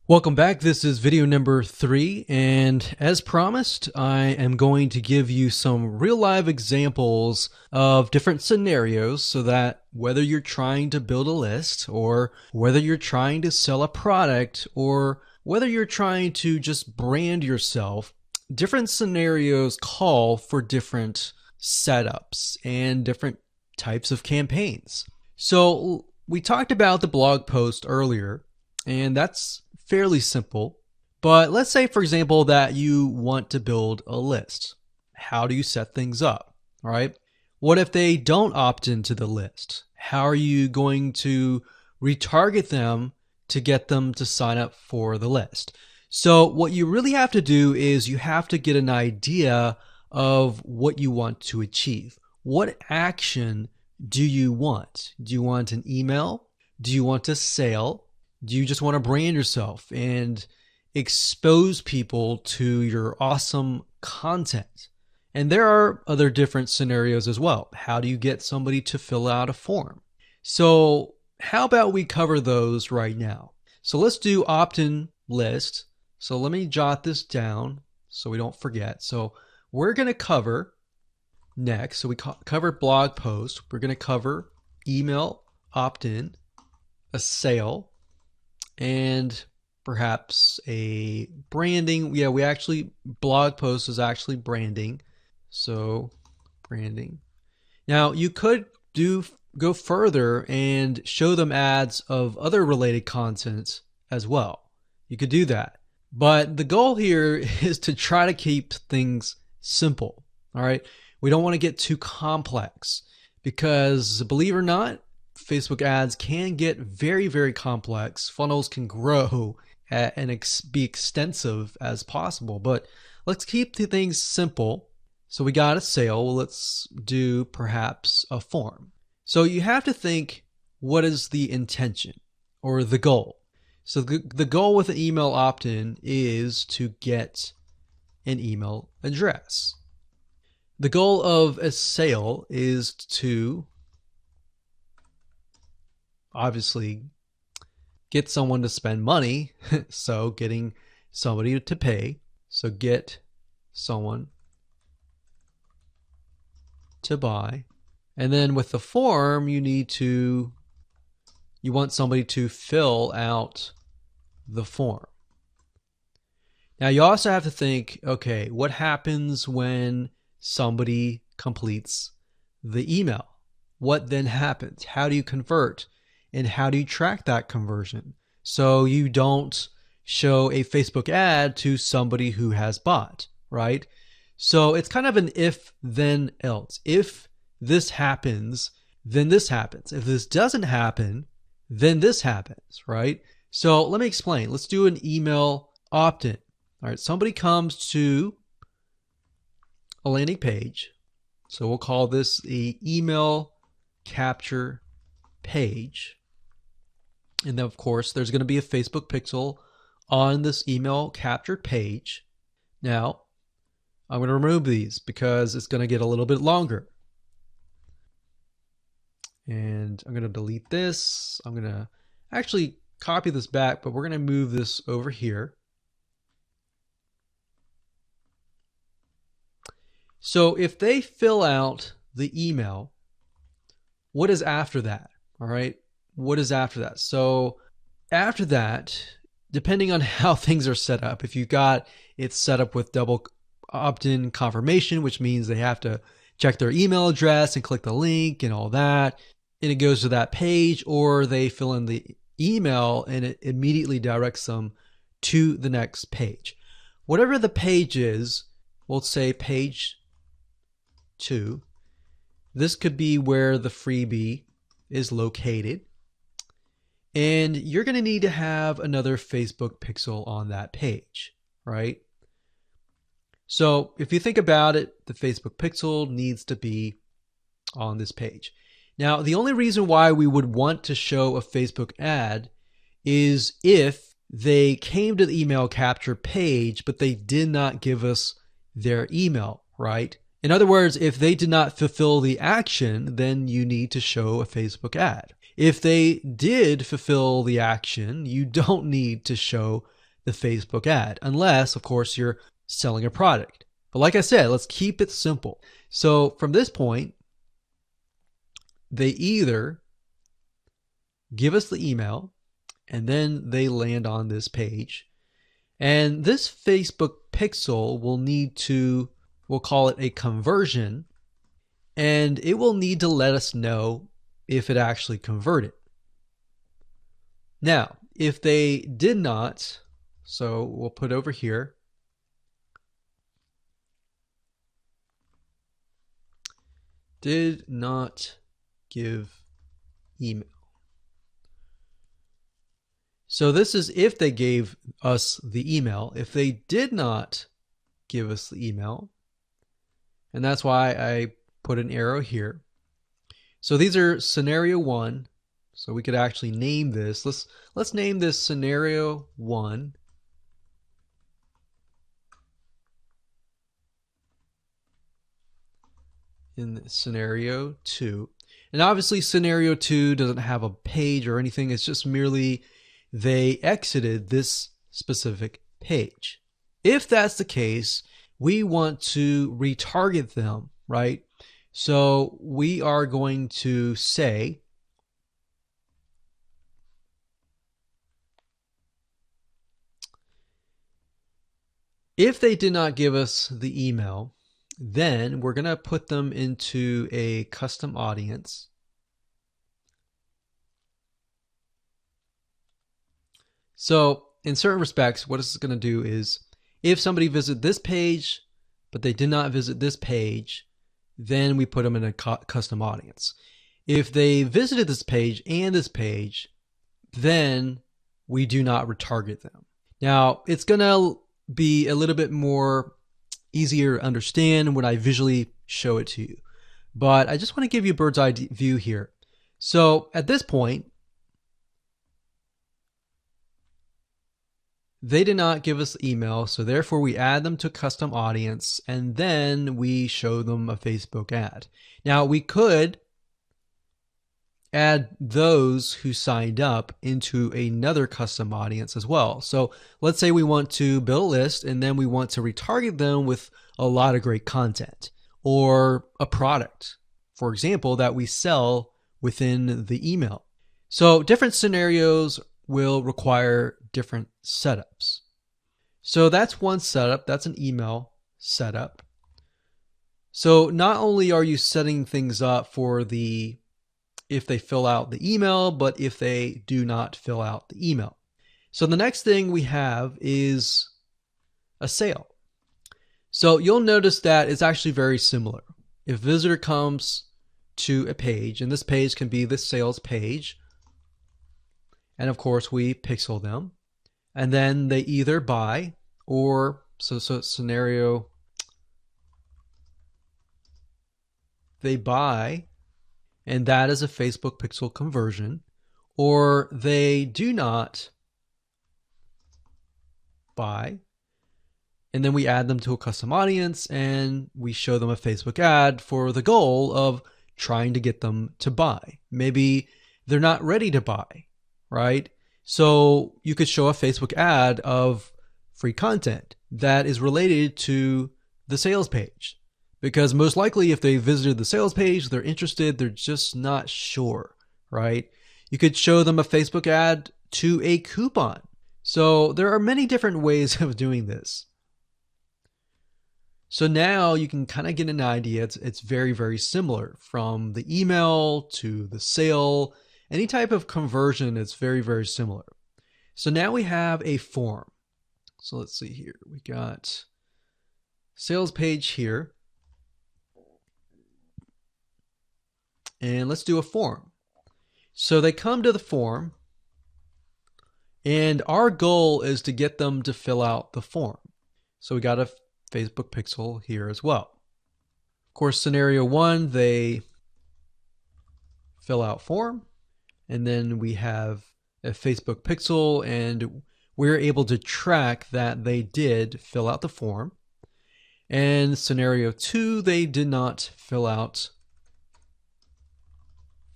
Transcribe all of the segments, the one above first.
Welcome back. This is video number 3, and as promised, I am going to give you some real live examples of different scenarios so that whether you're trying to build a list or whether you're trying to sell a product or whether you're trying to just brand yourself, different scenarios call for different setups and different types of campaigns. So we talked about the blog post earlier, and that's fairly simple. But let's say, for example, that you want to build a list. How do you set things up? All right. What if they don't opt into the list? How are you going to retarget them to get them to sign up for the list? So what you really have to do is you have to get an idea of what you want to achieve. What action do you want? Do you want an email? Do you want a sale? Do you just want to brand yourself and expose people to your awesome content? And there are other different scenarios as well. How do you get somebody to fill out a form? So how about we cover those right now? So let's do opt-in list. So let me jot this down so we don't forget. So we're going to cover next. So we covered blog post. We're going to cover email opt-in, a sale, and perhaps a branding. Yeah, we actually, blog post is actually branding. So branding. Now you could go further and show them ads of other related content as well. You could do that. But the goal here is to try to keep things simple. All right. We don't want to get too complex because, believe it or not, Facebook ads can get very, very complex. Funnels can grow and be extensive as possible, but let's keep the things simple. So we got a sale. Well, let's do perhaps a form. So you have to think, what is the intention or the goal? So the goal with an email opt-in is to get an email address. The goal of a sale is to obviously get someone to spend money. So getting somebody to pay. So get someone to buy. And then with the form, you want somebody to fill out the form. Now you also have to think, okay, what happens when somebody completes the email? What then happens? How do you convert? And how do you track that conversion so you don't show a Facebook ad to somebody who has bought, right? So it's kind of an if, then, else. If this happens, then this happens. If this doesn't happen, then this happens, right? So let me explain. Let's do an email opt-in. All right, somebody comes to a landing page. So we'll call this the email capture page. And then, of course, there's going to be a Facebook pixel on this email captured page. Now, I'm going to remove these because it's going to get a little bit longer. And I'm going to delete this. I'm going to actually copy this back, but we're going to move this over here. So if they fill out the email, what is after that? All right. What is after that? So after that, depending on how things are set up, if you've got it set up with double opt-in confirmation, which means they have to check their email address and click the link and all that, and it goes to that page, or they fill in the email and it immediately directs them to the next page. Whatever the page is, we'll say page 2. This could be where the freebie is located. And you're going to need to have another Facebook pixel on that page, right? So if you think about it, the Facebook pixel needs to be on this page. Now, the only reason why we would want to show a Facebook ad is if they came to the email capture page, but they did not give us their email, right? In other words, if they did not fulfill the action, then you need to show a Facebook ad. If they did fulfill the action, you don't need to show the Facebook ad, unless, of course, you're selling a product. But like I said, let's keep it simple. So from this point, they either give us the email and then they land on this page. And this Facebook pixel will need to, we'll call it a conversion, and it will need to let us know if it actually converted. Now, if they did not, so we'll put over here, did not give email. So this is if they gave us the email. If they did not give us the email, and that's why I put an arrow here. So these are scenario 1. So we could actually name this. Let's name this scenario 1. In scenario 2. And obviously scenario 2 doesn't have a page or anything. It's just merely they exited this specific page. If that's the case, we want to retarget them, right? So we are going to say if they did not give us the email, then we're going to put them into a custom audience. So in certain respects, what it's going to do is if somebody visited this page, but they did not visit this page, then we put them in a custom audience. If they visited this page and this page, then we do not retarget them. Now, it's going to be a little bit more easier to understand when I visually show it to you. But I just want to give you a bird's eye view here. So at this point, they did not give us the email, so therefore we add them to custom audience, and then we show them a Facebook ad. Now, we could add those who signed up into another custom audience as well. So let's say we want to build a list and then we want to retarget them with a lot of great content or a product, for example, that we sell within the email. So different scenarios will require different setups. So that's one setup. That's an email setup. So not only are you setting things up for if they fill out the email, but if they do not fill out the email. So the next thing we have is a sale. So you'll notice that it's actually very similar. If a visitor comes to a page, and this page can be the sales page, and of course we pixel them, and then they either buy or, so scenario, they buy, and that is a Facebook pixel conversion, or they do not buy, and then we add them to a custom audience and we show them a Facebook ad for the goal of trying to get them to buy. Maybe they're not ready to buy, right? So you could show a Facebook ad of free content that is related to the sales page. Because most likely if they visited the sales page, they're interested, they're just not sure, right? You could show them a Facebook ad to a coupon. So there are many different ways of doing this. So now you can kind of get an idea. It's very, very similar from the email to the sale. Any type of conversion, it's very, very similar. So now we have a form. So let's see here. We got sales page here. And let's do a form. So they come to the form, and our goal is to get them to fill out the form. So we got a Facebook pixel here as well. Of course, scenario 1, they fill out form, and then we have a Facebook pixel, and we're able to track that they did fill out the form. And scenario 2, they did not fill out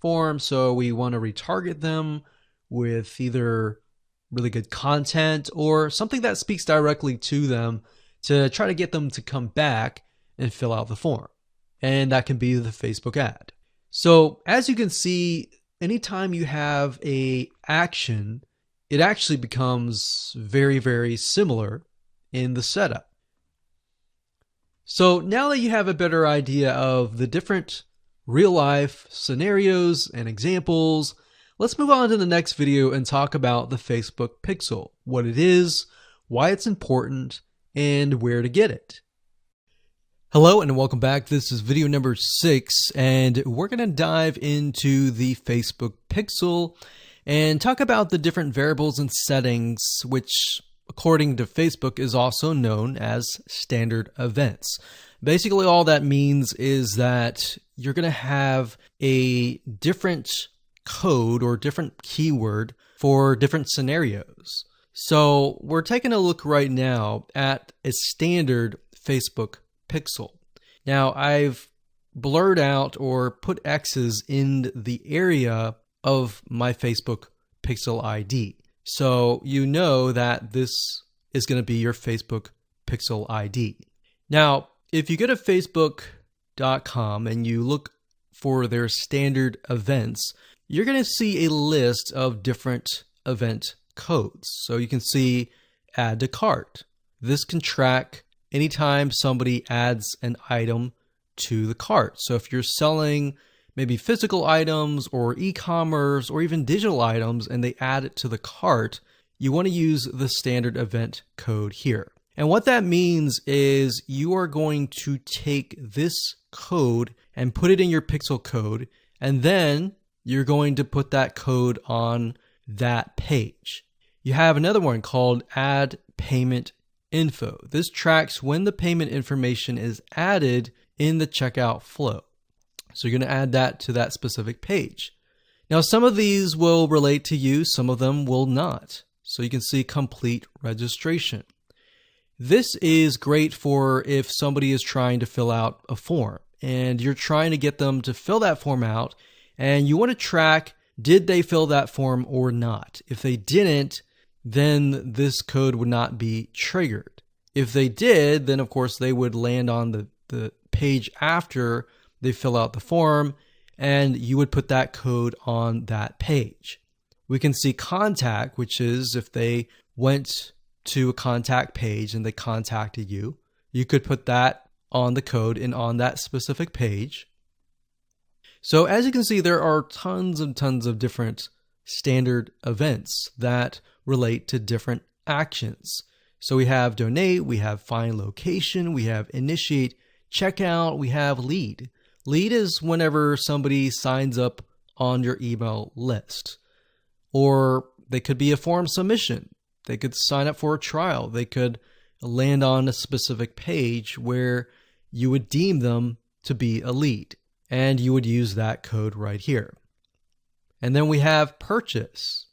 form, so we want to retarget them with either really good content or something that speaks directly to them to try to get them to come back and fill out the form. And that can be the Facebook ad. So as you can see, anytime you have a action, it actually becomes very, very similar in the setup. So now that you have a better idea of the different real life scenarios and examples, let's move on to the next video and talk about the Facebook Pixel, what it is, why it's important, and where to get it. Hello and welcome back. This is video number 6, and we're going to dive into the Facebook Pixel and talk about the different variables and settings, which according to Facebook is also known as standard events. Basically, all that means is that you're going to have a different code or different keyword for different scenarios. So we're taking a look right now at a standard Facebook Pixel. Now I've blurred out or put X's in the area of my Facebook Pixel ID. So you know that this is going to be your Facebook Pixel ID. Now, if you go to facebook.com and you look for their standard events, you're going to see a list of different event codes. So you can see add to cart. This can track anytime somebody adds an item to the cart. So if you're selling maybe physical items or e-commerce or even digital items and they add it to the cart, you want to use the standard event code here. And what that means is you are going to take this code and put it in your Pixel code, and then you're going to put that code on that page. You have another one called add payment info. This tracks when the payment information is added in the checkout flow. So you're going to add that to that specific page. Now, some of these will relate to you, some of them will not. So you can see complete registration. This is great for if somebody is trying to fill out a form and you're trying to get them to fill that form out and you want to track, did they fill that form or not? If they didn't, then this code would not be triggered. If they did, then of course they would land on the page after they fill out the form, and you would put that code on that page. We can see contact, which is if they went to a contact page and they contacted you, you could put that on the code and on that specific page. So as you can see, there are tons and tons of different standard events that relate to different actions. So we have donate, we have find location, we have initiate checkout, we have lead. Lead is whenever somebody signs up on your email list. Or they could be a form submission. They could sign up for a trial. They could land on a specific page where you would deem them to be a lead. And you would use that code right here. And then we have purchase.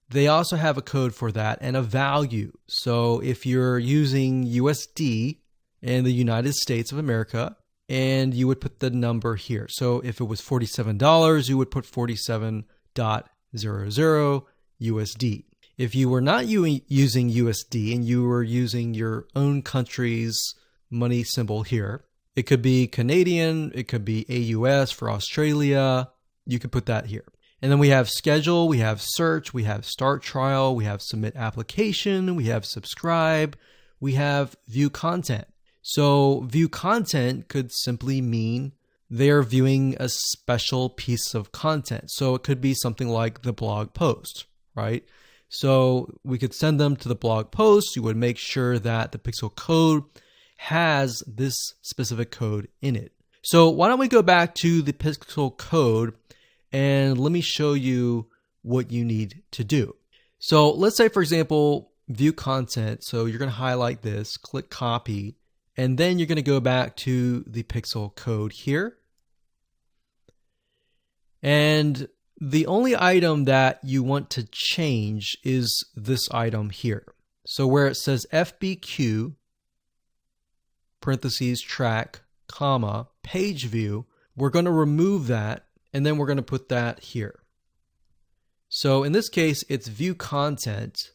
They also have a code for that and a value. So if you're using USD in the United States of America, and you would put the number here. So if it was $47, you would put 47.00 USD. If you were not using USD and you were using your own country's money symbol here, it could be Canadian, it could be AUS for Australia, you could put that here. And then we have schedule, we have search, we have start trial, we have submit application, we have subscribe, we have view content. So view content could simply mean they're viewing a special piece of content. So it could be something like the blog post, right? So we could send them to the blog post. You would make sure that the Pixel code has this specific code in it. So why don't we go back to the Pixel code and let me show you what you need to do. So let's say, for example, view content. So you're going to highlight this, click copy, and then you're going to go back to the Pixel code here. And the only item that you want to change is this item here. So where it says FBQ, parentheses, track, comma, page view, we're going to remove that and then we're going to put that here. So in this case, it's view content.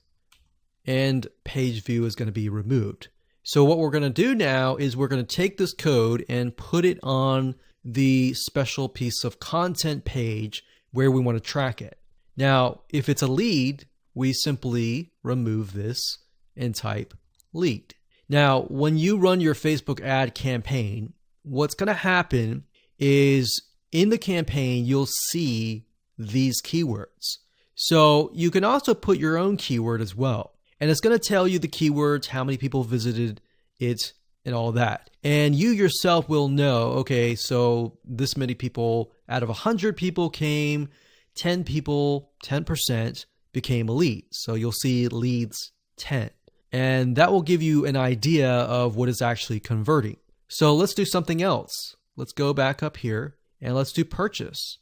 and page view is going to be removed. So what we're going to do now is we're going to take this code and put it on the special piece of content page where we want to track it. Now, if it's a lead, we simply remove this and type lead. Now, when you run your Facebook ad campaign, what's going to happen is in the campaign, you'll see these keywords. So you can also put your own keyword as well. And it's going to tell you the keywords, how many people visited it, and all that. And you yourself will know, okay, so this many people out of 100 people came, 10 people, 10% became a lead. So you'll see leads 10. And that will give you an idea of what is actually converting. So let's do something else. Let's go back up here and let's do purchase.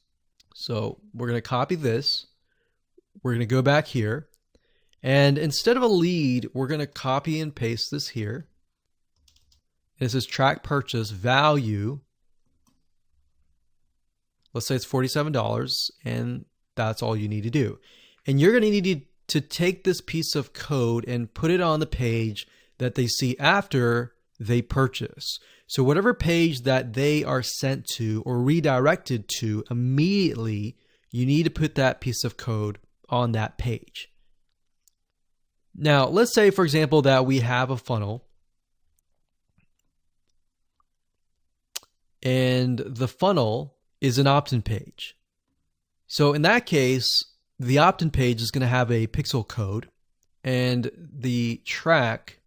So we're going to copy this. We're going to go back here. And instead of a lead, we're going to copy and paste this here. This is track purchase value. Let's say it's $47, and that's all you need to do. And you're going to need to take this piece of code and put it on the page that they see after they purchase. So whatever page that they are sent to or redirected to immediately, you need to put that piece of code on that page. Now, let's say, for example, that we have a funnel and the funnel is an opt-in page. So in that case, the opt-in page is going to have a pixel code, and the track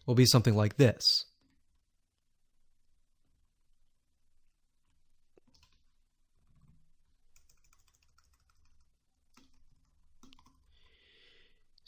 will be something like this.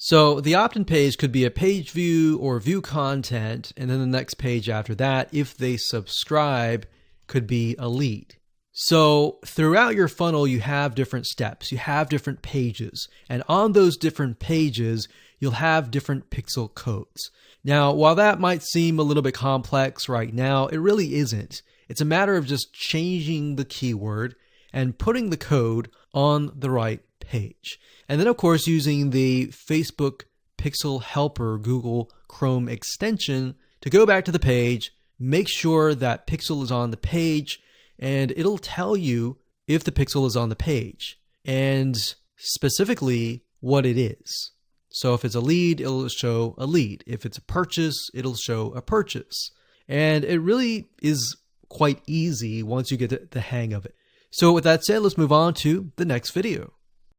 So the opt-in page could be a page view or view content, and then the next page after that, if they subscribe, could be a lead. So throughout your funnel, you have different steps, you have different pages, and on those different pages, you'll have different pixel codes. Now, while that might seem a little bit complex right now, it really isn't. It's a matter of just changing the keyword and putting the code on the right page. And then, of course, using the Facebook Pixel Helper Google Chrome extension to go back to the page, make sure that pixel is on the page, and it'll tell you if the pixel is on the page and specifically what it is. So if it's a lead, it'll show a lead. If it's a purchase, it'll show a purchase. And it really is quite easy once you get the hang of it. So with that said, let's move on to the next video.